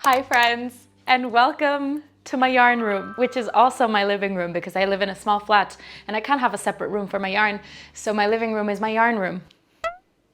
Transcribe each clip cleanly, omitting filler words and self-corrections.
Hi friends, and welcome to my yarn room, which is also my living room because I live in a small flat and I can't have a separate room for my yarn, so my living room is my yarn room.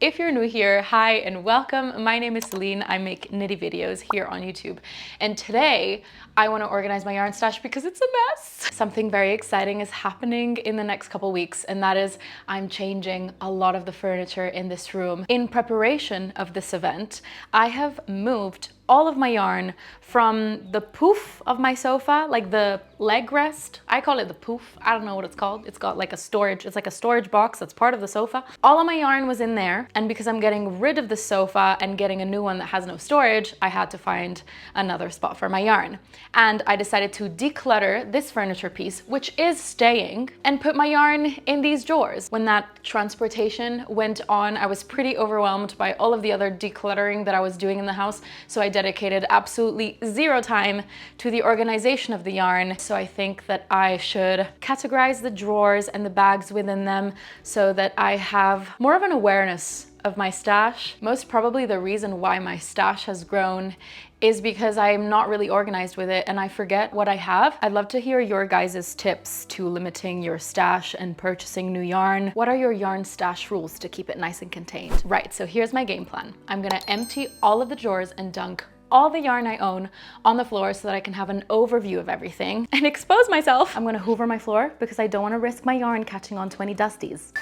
If you're new here, hi and welcome. My name is Celine. I make knitty videos here on YouTube. And today I want to organize my yarn stash because it's a mess. Something very exciting is happening in the next couple weeks, and that is I'm changing a lot of the furniture in this room. In preparation of this event, I have moved all of my yarn from the poof of my sofa, like the leg rest. I call it the poof. I don't know what it's called. It's got like a storage, it's like a storage box that's part of the sofa. All of my yarn was in there, and because I'm getting rid of the sofa and getting a new one that has no storage, I had to find another spot for my yarn. And I decided to declutter this furniture piece, which is staying, and put my yarn in these drawers. When that transportation went on, I was pretty overwhelmed by all of the other decluttering that I was doing in the house, so I dedicated absolutely zero time to the organization of the yarn. So I think that I should categorize the drawers and the bags within them so that I have more of an awareness of my stash. Most probably the reason why my stash has grown is because I'm not really organized with it and I forget what I have. I'd love to hear your guys' tips to limiting your stash and purchasing new yarn. What are your yarn stash rules to keep it nice and contained? Right, so here's my game plan. I'm gonna empty all of the drawers and dunk all the yarn I own on the floor so that I can have an overview of everything and expose myself. I'm gonna hoover my floor because I don't wanna risk my yarn catching on to any dusties.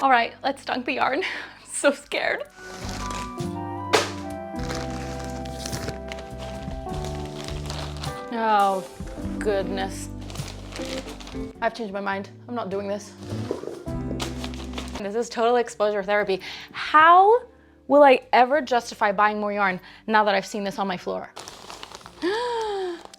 All right, let's dunk the yarn. I'm so scared. Oh, goodness. I've changed my mind. I'm not doing this. This is total exposure therapy. How will I ever justify buying more yarn now that I've seen this on my floor?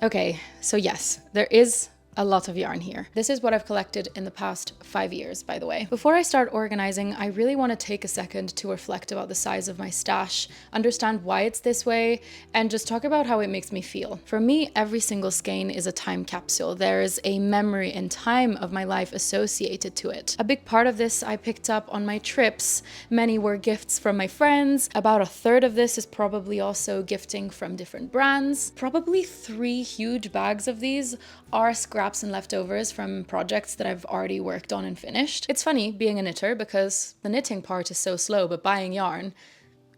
Okay, so yes, there is a lot of yarn here. This is what I've collected in the past 5 years, by the way. Before I start organizing, I really want to take a second to reflect about the size of my stash, understand why it's this way, and just talk about how it makes me feel. For me, every single skein is a time capsule. There is a memory and time of my life associated to it. A big part of this I picked up on my trips. Many were gifts from my friends. About a third of this is probably also gifting from different brands. Probably 3 huge bags of these are scraps and leftovers from projects that I've already worked on and finished. It's funny being a knitter because the knitting part is so slow, but buying yarn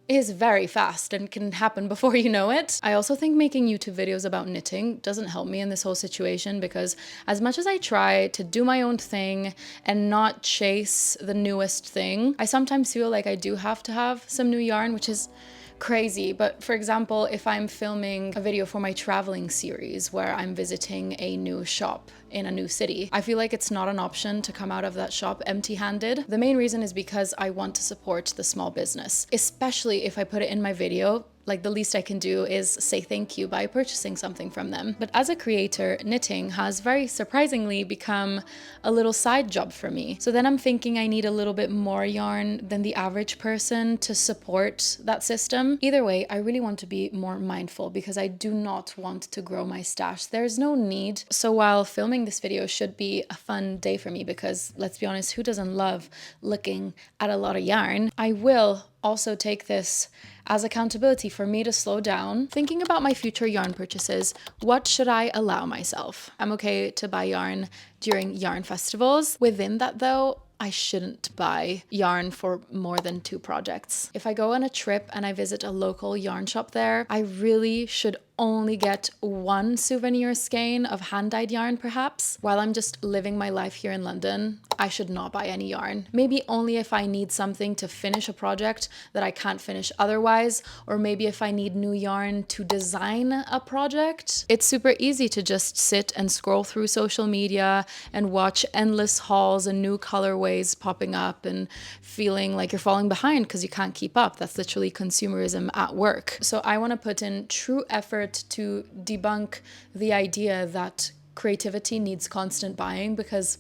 is very fast and can happen before you know it. I also think making YouTube videos about knitting doesn't help me in this whole situation because as much as I try to do my own thing and not chase the newest thing, I sometimes feel like I do have to have some new yarn, which is crazy. But for example, if I'm filming a video for my traveling series where I'm visiting a new shop in a new city, I feel like it's not an option to come out of that shop empty-handed. The main reason is because I want to support the small business, especially if I put it in my video. Like, the least I can do is say thank you by purchasing something from them. But as a creator, knitting has very surprisingly become a little side job for me. So then I'm thinking I need a little bit more yarn than the average person to support that system. Either way, I really want to be more mindful because I do not want to grow my stash. There's no need. So while filming this video should be a fun day for me because, let's be honest, who doesn't love looking at a lot of yarn? I will also take this as accountability for me to slow down. Thinking about my future yarn purchases, what should I allow myself? I'm okay to buy yarn during yarn festivals. Within that though, I shouldn't buy yarn for more than 2 projects. If I go on a trip and I visit a local yarn shop there, I really should only get 1 souvenir skein of hand-dyed yarn perhaps. While I'm just living my life here in London, I should not buy any yarn. Maybe only if I need something to finish a project that I can't finish otherwise, or maybe if I need new yarn to design a project. It's super easy to just sit and scroll through social media and watch endless hauls and new colorways popping up and feeling like you're falling behind because you can't keep up. That's literally consumerism at work. So I want to put in true effort to debunk the idea that creativity needs constant buying because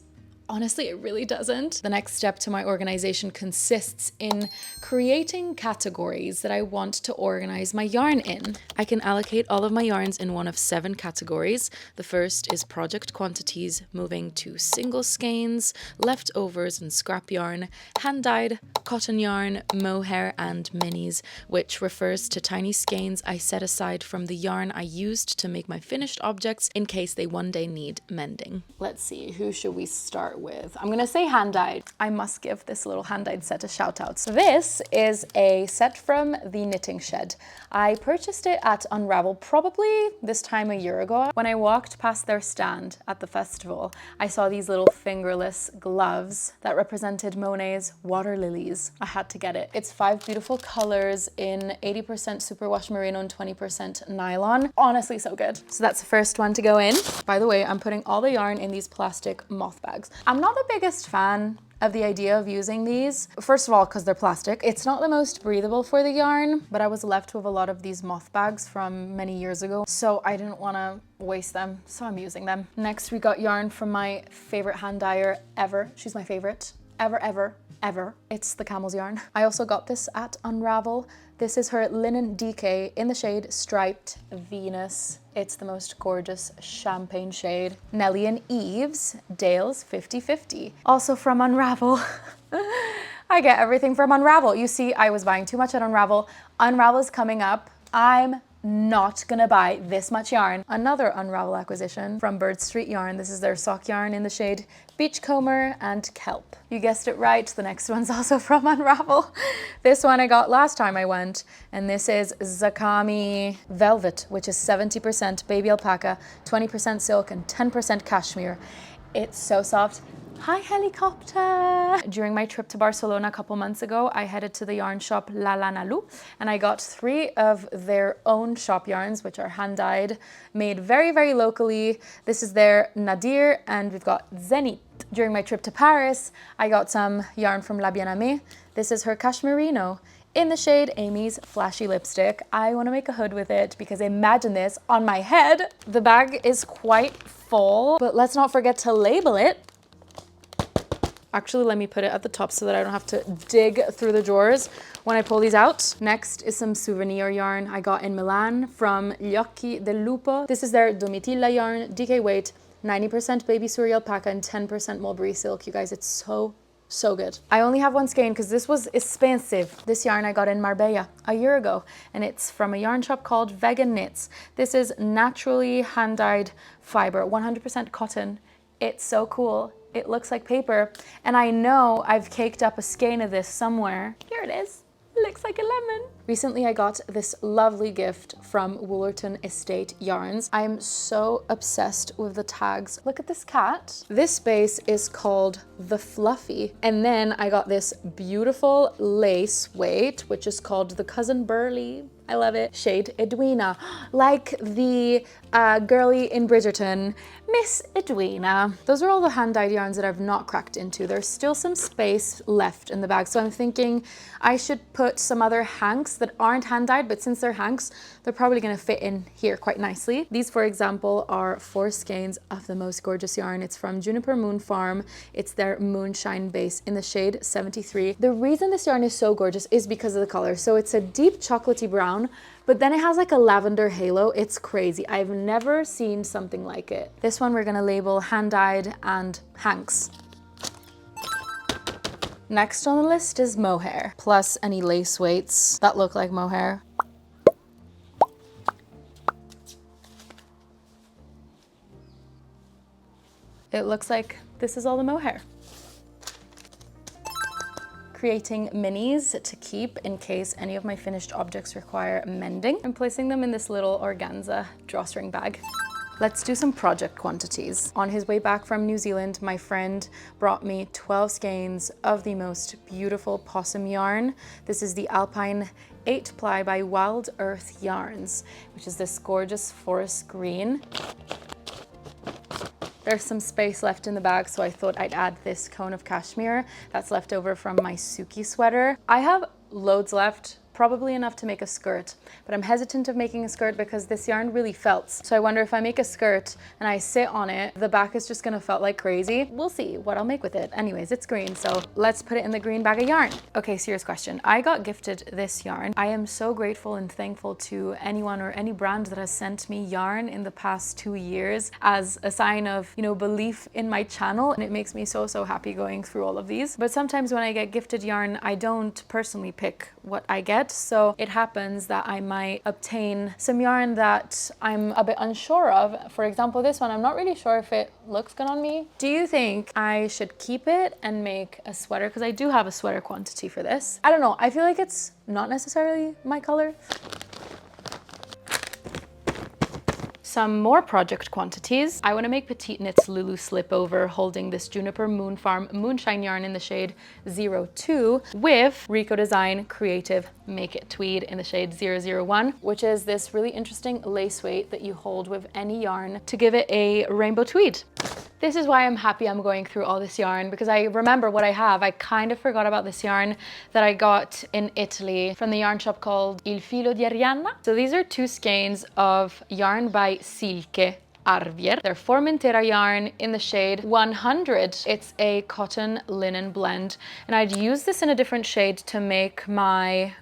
Honestly, it really doesn't. The next step to my organization consists in creating categories that I want to organize my yarn in. I can allocate all of my yarns in one of 7 categories. The first is project quantities, moving to single skeins, leftovers and scrap yarn, hand-dyed, cotton yarn, mohair, and minis, which refers to tiny skeins I set aside from the yarn I used to make my finished objects in case they one day need mending. Let's see, who should we start with? I'm gonna say hand-dyed. I must give this little hand-dyed set a shout out. So this is a set from the Knitting Shed. I purchased it at Unravel probably this time a year ago. When I walked past their stand at the festival, I saw these little fingerless gloves that represented Monet's water lilies. I had to get it. It's 5 beautiful colors in 80% superwash merino and 20% nylon. Honestly, so good. So that's the first one to go in. By the way, I'm putting all the yarn in these plastic moth bags. I'm not the biggest fan of the idea of using these. First of all, because they're plastic. It's not the most breathable for the yarn, but I was left with a lot of these moth bags from many years ago, so I didn't want to waste them, so I'm using them. Next, we got yarn from my favorite hand dyer ever. She's my favorite. Ever. It's the Camel's yarn. I also got this at Unravel. This is her linen DK in the shade Striped Venus. It's the most gorgeous champagne shade. Nellie and Eve's Dale's 50/50. Also from Unravel. I get everything from Unravel. You see, I was buying too much at Unravel. Unravel is coming up. I'm not gonna buy this much yarn. Another Unravel acquisition from Bird Street Yarn. This is their sock yarn in the shade Beachcomber and Kelp. You guessed it right, the next one's also from Unravel. This one I got last time I went, and this is Zakami Velvet, which is 70% baby alpaca, 20% silk, and 10% cashmere. It's so soft. Hi, helicopter! During my trip to Barcelona a couple months ago, I headed to the yarn shop La Lana Lu, and I got 3 of their own shop yarns, which are hand-dyed, made very, very locally. This is their Nadir, and we've got Zenith. During my trip to Paris, I got some yarn from La Bien-Aimée. This is her Cashmerino in the shade Amy's Flashy Lipstick. I want to make a hood with it because imagine this on my head. The bag is quite full, but let's not forget to label it. Actually, let me put it at the top so that I don't have to dig through the drawers when I pull these out. Next is some souvenir yarn I got in Milan from Gli Occhi del Lupo. This is their Domitilla yarn, DK weight, 90% baby suri alpaca and 10% mulberry silk. You guys, it's so good. I only have one skein because this was expensive. This yarn I got in Marbella a year ago, and it's from a yarn shop called Vegan Knits. This is naturally hand-dyed fiber, 100% cotton. It's so cool. It looks like paper, and I know I've caked up a skein of this somewhere. Here it is. It looks like a lemon. Recently, I got this lovely gift from Woolerton Estate Yarns. I'm so obsessed with the tags. Look at this cat. This base is called the Fluffy. And then I got this beautiful lace weight, which is called the Cousin Burley. I love it. Shade Edwina, like the girly in Bridgerton, Miss Edwina. Those are all the hand-dyed yarns that I've not cracked into. There's still some space left in the bag, so I'm thinking I should put some other hanks that aren't hand-dyed, but since they're hanks, they're probably gonna fit in here quite nicely. These, for example, are 4 skeins of the most gorgeous yarn. It's from Juniper Moon Farm. It's their Moonshine base in the shade 73. The reason this yarn is so gorgeous is because of the color. So it's a deep chocolatey brown, but then it has like a lavender halo. It's crazy. I've never seen something like it. This one we're gonna label hand-dyed and hanks. Next on the list is mohair, plus any lace weights that look like mohair. It looks like this is all the mohair. Creating minis to keep in case any of my finished objects require mending. I'm placing them in this little organza drawstring bag. Let's do some project quantities. On his way back from New Zealand, my friend brought me 12 skeins of the most beautiful possum yarn. This is the Alpine 8-ply by Wild Earth Yarns, which is this gorgeous forest green. There's some space left in the bag, so I thought I'd add this cone of cashmere that's left over from my Suki sweater. I have loads left probably enough to make a skirt, but I'm hesitant of making a skirt because this yarn really felts. So I wonder if I make a skirt and I sit on it, the back is just gonna felt like crazy. We'll see what I'll make with it. Anyways, it's green, so let's put it in the green bag of yarn. Okay, serious question. I got gifted this yarn. I am so grateful and thankful to anyone or any brand that has sent me yarn in the past 2 years as a sign of, you know, belief in my channel, and it makes me so happy going through all of these. But sometimes when I get gifted yarn, I don't personally pick what I get, so it happens that I might obtain some yarn that I'm a bit unsure of. For example, this one, I'm not really sure if it looks good on me. Do you think I should keep it and make a sweater? Because I do have a sweater quantity for this. I don't know, I feel like it's not necessarily my color. Some more project quantities. I want to make Petite Knits Lulu Slipover holding this Juniper Moon Farm Moonshine yarn in the shade 02 with Rico Design Creative Make It Tweed in the shade 001, which is this really interesting lace weight that you hold with any yarn to give it a rainbow tweed. This is why I'm happy I'm going through all this yarn, because I remember what I have. I kind of forgot about this yarn that I got in Italy from the yarn shop called Il Filo di Arianna. So these are 2 skeins of yarn by Silke Arvier. They're Formentera yarn in the shade 100. It's a cotton linen blend, and I'd use this in a different shade to make my,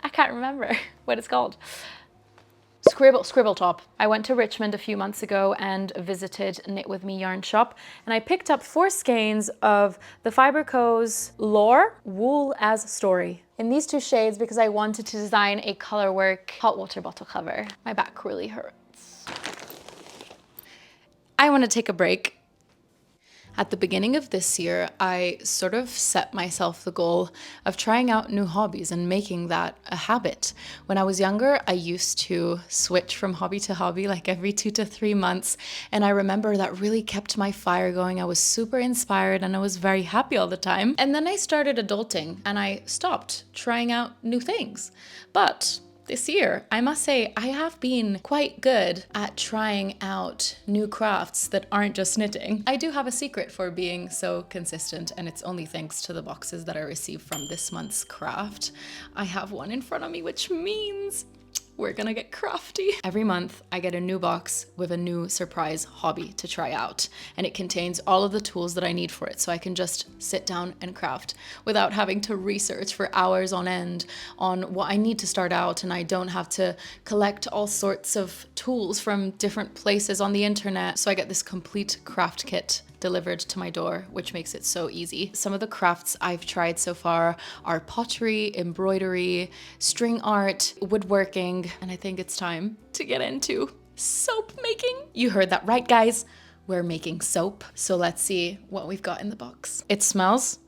I can't remember what it's called. Scribble top. I went to Richmond a few months ago and visited Knit With Me yarn shop, and I picked up 4 skeins of the Fiberco's Lore Wool as Story in these 2 shades because I wanted to design a colorwork hot water bottle cover. My back really hurts. I want to take a break. At the beginning of this year, I sort of set myself the goal of trying out new hobbies and making that a habit. When I was younger, I used to switch from hobby to hobby like every 2 to 3 months. And I remember that really kept my fire going. I was super inspired and I was very happy all the time. And then I started adulting and I stopped trying out new things. But this year, I must say, I have been quite good at trying out new crafts that aren't just knitting. I do have a secret for being so consistent, and it's only thanks to the boxes that I received from this month's craft. I have one in front of me, which means we're gonna get crafty. Every month, I get a new box with a new surprise hobby to try out, and it contains all of the tools that I need for it, so I can just sit down and craft without having to research for hours on end on what I need to start out, and I don't have to collect all sorts of tools from different places on the internet. So I get this complete craft kit delivered to my door, which makes it so easy. Some of the crafts I've tried so far are pottery, embroidery, string art, woodworking, and I think it's time to get into soap making. You heard that right, guys. We're making soap. So let's see what we've got in the box. It smells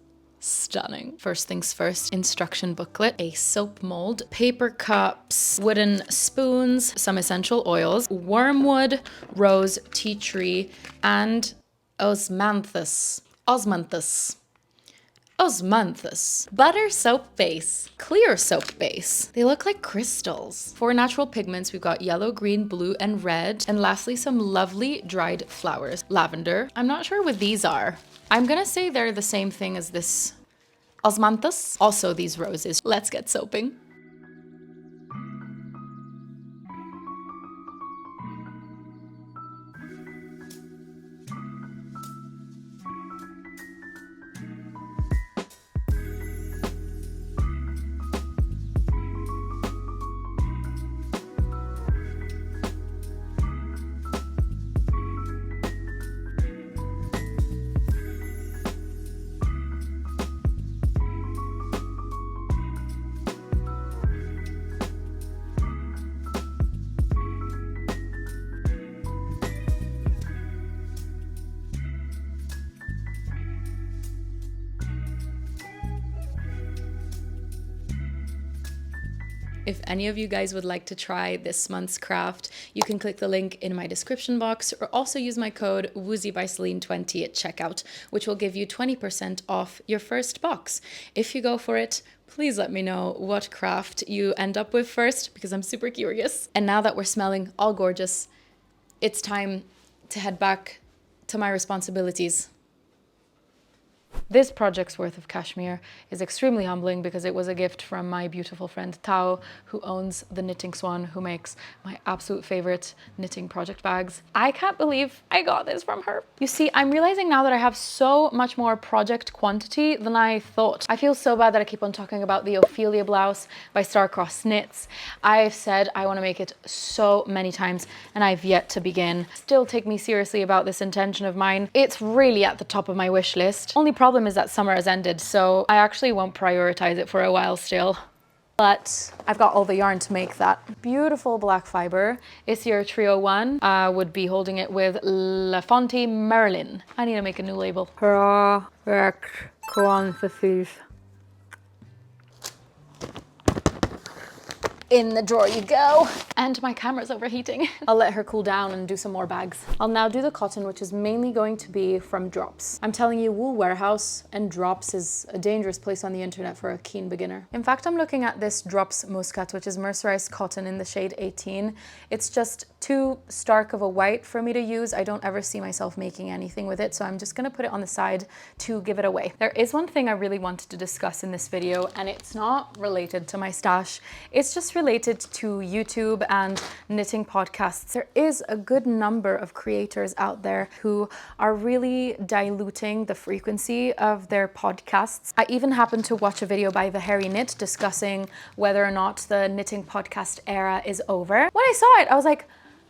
stunning. First things first, instruction booklet, a soap mold, paper cups, wooden spoons, some essential oils, wormwood, rose, tea tree, and osmanthus, butter soap base, clear soap base. They look like crystals. For natural pigments, we've got yellow, green, blue, and red. And lastly, some lovely dried flowers. Lavender. I'm not sure what these are. I'm gonna say they're the same thing as this osmanthus. Also these roses. Let's get soaping. If any of you guys would like to try this month's craft, you can click the link in my description box or also use my code WOOZYByCeline20 at checkout, which will give you 20% off your first box. If you go for it, please let me know what craft you end up with first, because I'm super curious. And now that we're smelling all gorgeous, it's time to head back to my responsibilities. This project's worth of cashmere is extremely humbling because it was a gift from my beautiful friend Tao, who owns the Knitting Swan, who makes my absolute favorite knitting project bags. I can't believe I got this from her. You see, I'm realizing now that I have so much more project quantity than I thought. I feel so bad that I keep on talking about the Ophelia blouse by Starcross Knits. I've said I want to make it so many times and I've yet to begin. Still take me seriously about this intention of mine. It's really at the top of my wish list. Only problem is that summer has ended, so I actually won't prioritize it for a while still. But I've got all the yarn to make that. Beautiful black fiber. Essier Trio 1. I would be holding it with La Fonte Merlin. I need to make a new label. In the drawer you go. And my camera's overheating. I'll let her cool down and do some more bags. I'll now do the cotton, which is mainly going to be from Drops. I'm telling you, Wool Warehouse and Drops is a dangerous place on the internet for a keen beginner. In fact, I'm looking at this Drops Muscat, which is mercerized cotton in the shade 18. It's just too stark of a white for me to use. I don't ever see myself making anything with it, so I'm just gonna put it on the side to give it away. There is one thing I really wanted to discuss in this video, and it's not related to my stash. It's just related to YouTube and knitting podcasts. There is a good number of creators out there who are really diluting the frequency of their podcasts. I even happened to watch a video by The Hairy Knit discussing whether or not the knitting podcast era is over. When I saw it, I was like,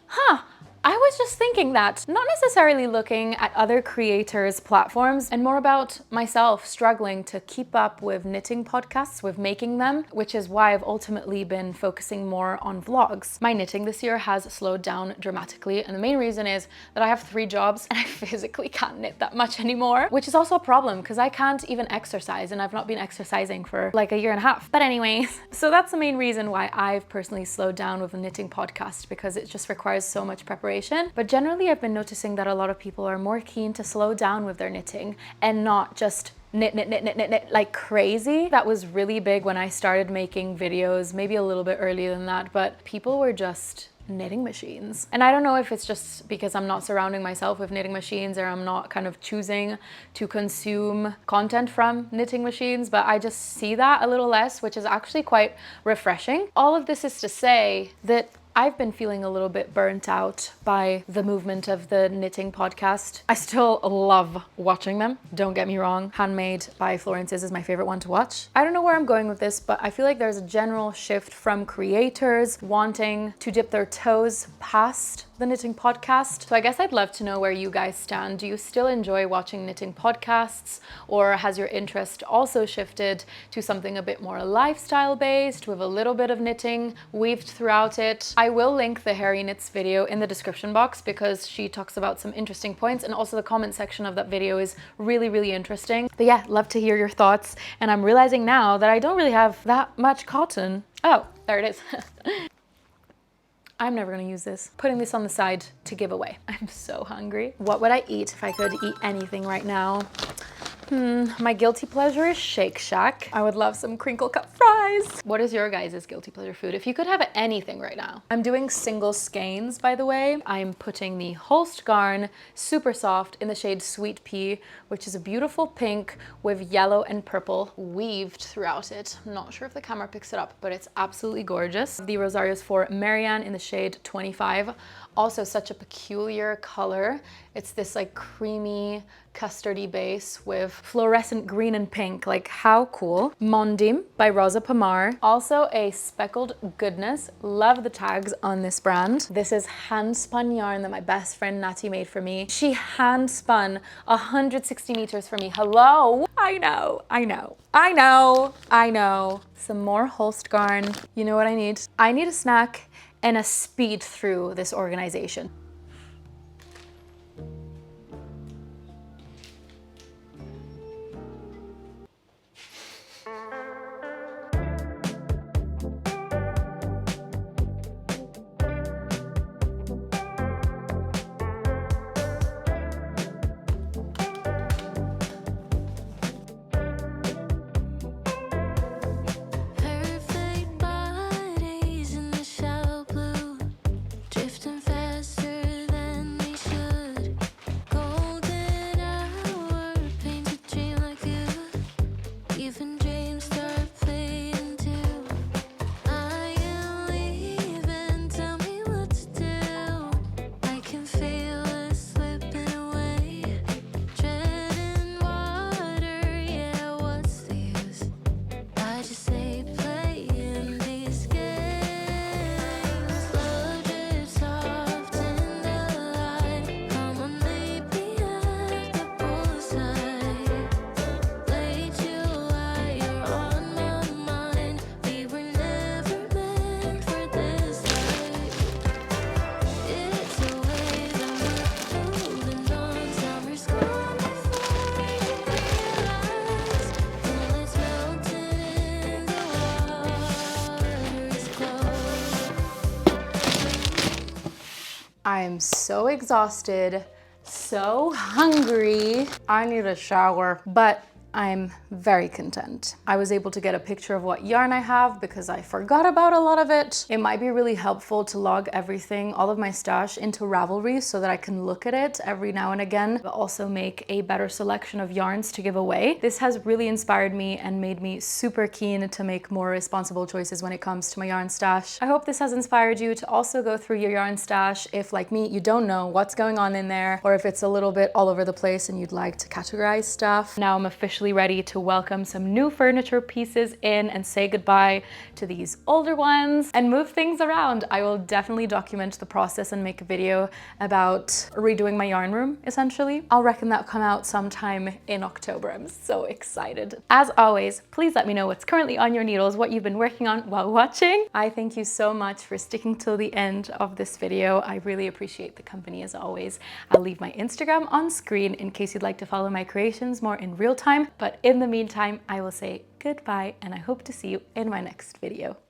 huh, I was just thinking that, not necessarily looking at other creators' platforms and more about myself struggling to keep up with knitting podcasts, with making them, which is why I've ultimately been focusing more on vlogs. My knitting this year has slowed down dramatically, and the main reason is that I have 3 jobs and I physically can't knit that much anymore, which is also a problem because I can't even exercise, and I've not been exercising for like a year and a half. But anyways, so that's the main reason why I've personally slowed down with the knitting podcast, because it just requires so much preparation. But generally, I've been noticing that a lot of people are more keen to slow down with their knitting and not just knit like crazy. That was really big when I started making videos, maybe a little bit earlier than that, but people were just knitting machines. And I don't know if it's just because I'm not surrounding myself with knitting machines, or I'm not kind of choosing to consume content from knitting machines, but I just see that a little less, which is actually quite refreshing. All of this is to say that I've been feeling a little bit burnt out by the movement of the knitting podcast. I still love watching them, don't get me wrong. Handmade by Florence's is my favorite one to watch. I don't know where I'm going with this, but I feel like there's a general shift from creators wanting to dip their toes past the knitting podcast. So I guess I'd love to know where you guys stand. Do you still enjoy watching knitting podcasts, or has your interest also shifted to something a bit more lifestyle based with a little bit of knitting weaved throughout it? I will link the Hairy Knits video in the description box because she talks about some interesting points, and also the comment section of that video is really, really interesting. But yeah, love to hear your thoughts. And I'm realizing now that I don't really have that much cotton. Oh, there it is. I'm never gonna use this. Putting this on the side to give away. I'm so hungry. What would I eat if I could eat anything right now? My guilty pleasure is Shake Shack. I would love some crinkle cut fries. What is your guys' guilty pleasure food? If you could have anything right now. I'm doing single skeins, by the way. I'm putting the Holst Garn Super Soft in the shade Sweet Pea, which is a beautiful pink with yellow and purple weaved throughout it. I'm not sure if the camera picks it up, but it's absolutely gorgeous. The Rosarios for Marianne in the shade 25. Also such a peculiar color. It's this like creamy custardy base with fluorescent green and pink. Like, how cool. Mondim by Rosa Pomar. Also a speckled goodness. Love the tags on this brand. This is hand spun yarn that my best friend Natty made for me. She hand spun 160 meters for me. Hello. I know. Some more Holst Garn. You know what I need? I need a snack and a speed through this organization. Perfect bodies in the shallow blue, drifting faster I'm so exhausted, so hungry. I need a shower, but I'm very content. I was able to get a picture of what yarn I have because I forgot about a lot of it. It might be really helpful to log everything, all of my stash, into Ravelry so that I can look at it every now and again, but also make a better selection of yarns to give away. This has really inspired me and made me super keen to make more responsible choices when it comes to my yarn stash. I hope this has inspired you to also go through your yarn stash if, like me, you don't know what's going on in there, or if it's a little bit all over the place and you'd like to categorize stuff. Now I'm officially ready to welcome some new furniture pieces in and say goodbye to these older ones and move things around. I will definitely document the process and make a video about redoing my yarn room, essentially. I'll reckon that'll come out sometime in October. I'm so excited. As always, please let me know what's currently on your needles, what you've been working on while watching. I thank you so much for sticking till the end of this video. I really appreciate the company as always. I'll leave my Instagram on screen in case you'd like to follow my creations more in real time. But in the meantime, I will say goodbye and I hope to see you in my next video.